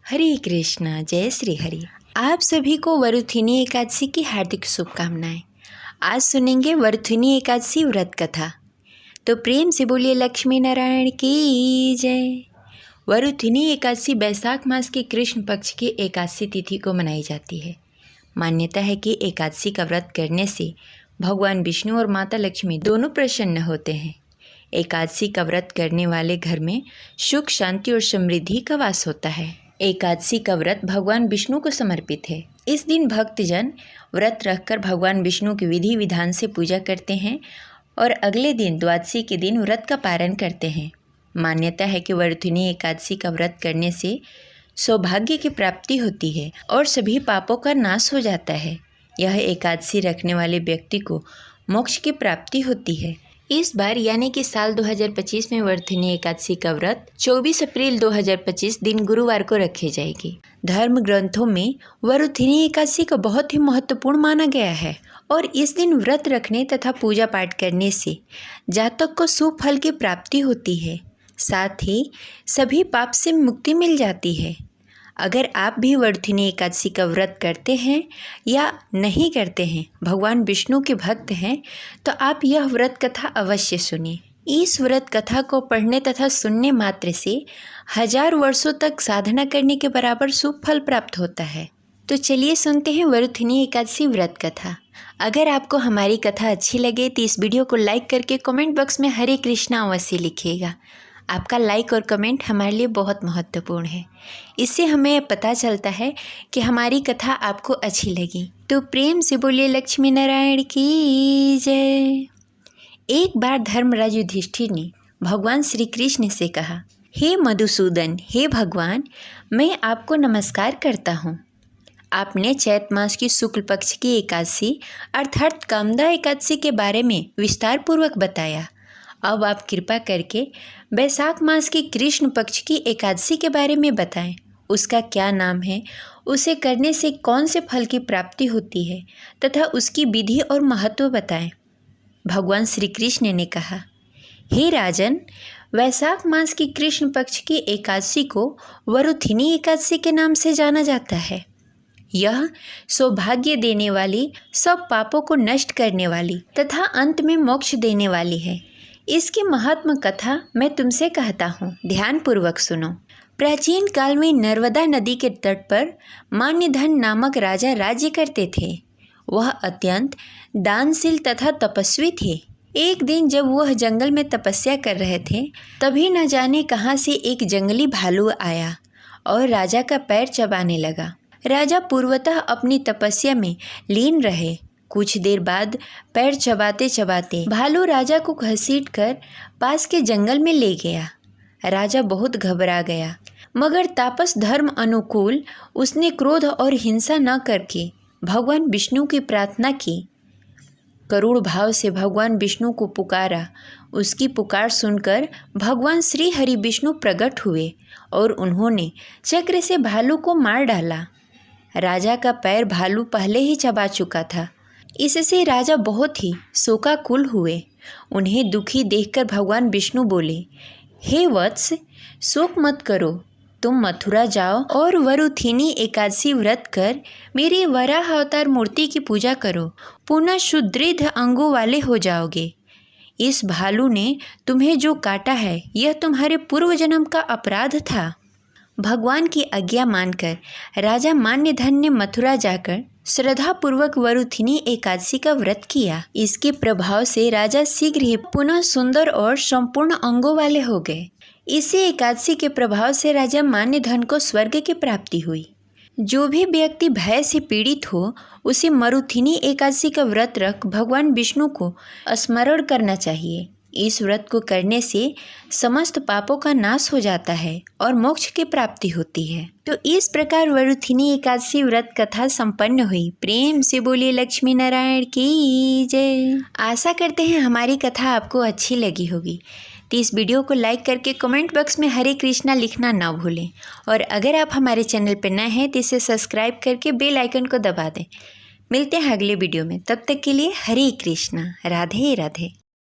हरे कृष्णा, जय श्री हरि। आप सभी को वरुथिनी एकादशी की हार्दिक शुभकामनाएं। आज सुनेंगे वरुथिनी एकादशी व्रत कथा। तो प्रेम से बोलिए लक्ष्मी नारायण की जय। वरुथिनी एकादशी बैसाख मास की कृष्ण पक्ष की एकादशी तिथि को मनाई जाती है। मान्यता है कि एकादशी का व्रत करने से भगवान विष्णु और माता लक्ष्मी दोनों प्रसन्न होते हैं। एकादशी का व्रत करने वाले घर में सुख, शांति और समृद्धि का वास होता है। एकादशी का व्रत भगवान विष्णु को समर्पित है। इस दिन भक्तजन व्रत रखकर भगवान विष्णु की विधि विधान से पूजा करते हैं और अगले दिन द्वादशी के दिन व्रत का पारण करते हैं। मान्यता है कि वरुथिनी एकादशी का व्रत करने से सौभाग्य की प्राप्ति होती है और सभी पापों का नाश हो जाता है। यह एकादशी रखने वाले व्यक्ति को मोक्ष की प्राप्ति होती है। इस बार यानी कि साल 2025 में वरुथिनी एकादशी का व्रत 24 अप्रैल 2025 दिन गुरुवार को रखी जाएगी। धर्म ग्रंथों में वरुथिनी एकादशी को बहुत ही महत्वपूर्ण माना गया है और इस दिन व्रत रखने तथा पूजा पाठ करने से जातक को शुभ फल की प्राप्ति होती है। साथ ही सभी पाप से मुक्ति मिल जाती है। अगर आप भी वरुथिनी एकादशी का व्रत करते हैं या नहीं करते हैं, भगवान विष्णु के भक्त हैं, तो आप यह व्रत कथा अवश्य सुनिए। इस व्रत कथा को पढ़ने तथा सुनने मात्र से 1000 वर्षों तक साधना करने के बराबर शुभ फल प्राप्त होता है। तो चलिए सुनते हैं वरुथिनी एकादशी व्रत कथा। अगर आपको हमारी कथा अच्छी लगे तो इस वीडियो को लाइक करके कमेंट बॉक्स में हरे कृष्णा अवश्य लिखिएगा। आपका लाइक और कमेंट हमारे लिए बहुत महत्वपूर्ण है। इससे हमें पता चलता है कि हमारी कथा आपको अच्छी लगी। तो प्रेम से बोलिए लक्ष्मी नारायण की जय। एक बार धर्मराज युधिष्ठिर ने भगवान श्री कृष्ण से कहा, हे मधुसूदन, हे भगवान, मैं आपको नमस्कार करता हूँ। आपने चैत मास की शुक्ल पक्ष की एकादशी अर्थात कामदा एकादशी के बारे में विस्तार पूर्वक बताया। अब आप कृपा करके बैसाख मास की कृष्ण पक्ष की एकादशी के बारे में बताएं। उसका क्या नाम है, उसे करने से कौन से फल की प्राप्ति होती है तथा उसकी विधि और महत्व बताएं। भगवान श्री कृष्ण ने कहा, हे राजन, वैशाख मास की कृष्ण पक्ष की एकादशी को वरुथिनी एकादशी के नाम से जाना जाता है। यह सौभाग्य देने वाली, सब पापों को नष्ट करने वाली तथा अंत में मोक्ष देने वाली है। इसकी महात्म कथा मैं तुमसे कहता हूँ, ध्यान पूर्वक सुनो। प्राचीन काल में नर्मदा नदी के तट पर मान्यधन नामक राजा राज्य करते थे। वह अत्यंत दानशील तथा तपस्वी थे। एक दिन जब वह जंगल में तपस्या कर रहे थे, तभी न जाने कहाँ से एक जंगली भालू आया और राजा का पैर चबाने लगा। राजा पूर्वतः अपनी तपस्या में लीन रहे। कुछ देर बाद पैर चबाते चबाते भालू राजा को घसीटकर पास के जंगल में ले गया। राजा बहुत घबरा गया, मगर तापस धर्म अनुकूल उसने क्रोध और हिंसा न करके भगवान विष्णु की प्रार्थना की। करुण भाव से भगवान विष्णु को पुकारा। उसकी पुकार सुनकर भगवान श्री हरि विष्णु प्रकट हुए और उन्होंने चक्र से भालू को मार डाला। राजा का पैर भालू पहले ही चबा चुका था। इससे राजा बहुत ही शोकाकुल हुए। उन्हें दुखी देखकर भगवान विष्णु बोले, हे वत्स, शोक मत करो। तुम मथुरा जाओ और वरुथिनी एकादशी व्रत कर मेरी वराह अवतार मूर्ति की पूजा करो। पुनः सुदृढ़ अंगों वाले हो जाओगे। इस भालू ने तुम्हें जो काटा है, यह तुम्हारे पूर्व जन्म का अपराध था। भगवान की आज्ञा मानकर राजा मान्यधन ने मथुरा जाकर श्रद्धापूर्वक वरुथिनी एकादशी का व्रत किया। इसके प्रभाव से राजा शीघ्र ही पुनः सुंदर और संपूर्ण अंगों वाले हो गए। इसी एकादशी के प्रभाव से राजा मान्यधन को स्वर्ग की प्राप्ति हुई। जो भी व्यक्ति भय से पीड़ित हो, उसे वरुथिनी एकादशी का व्रत रख भगवान विष्णु को स्मरण करना चाहिए। इस व्रत को करने से समस्त पापों का नाश हो जाता है और मोक्ष की प्राप्ति होती है। तो इस प्रकार वरुथिनी एकादशी व्रत कथा संपन्न हुई। प्रेम से बोलिए लक्ष्मी नारायण की जय। आशा करते हैं हमारी कथा आपको अच्छी लगी होगी। तो इस वीडियो को लाइक करके कमेंट बॉक्स में हरे कृष्णा लिखना ना भूलें और अगर आप हमारे चैनल पर नए हैं तो इसे सब्सक्राइब करके बेल आइकन को दबा दें। मिलते हैं अगले वीडियो में, तब तक के लिए हरे कृष्णा, राधे राधे।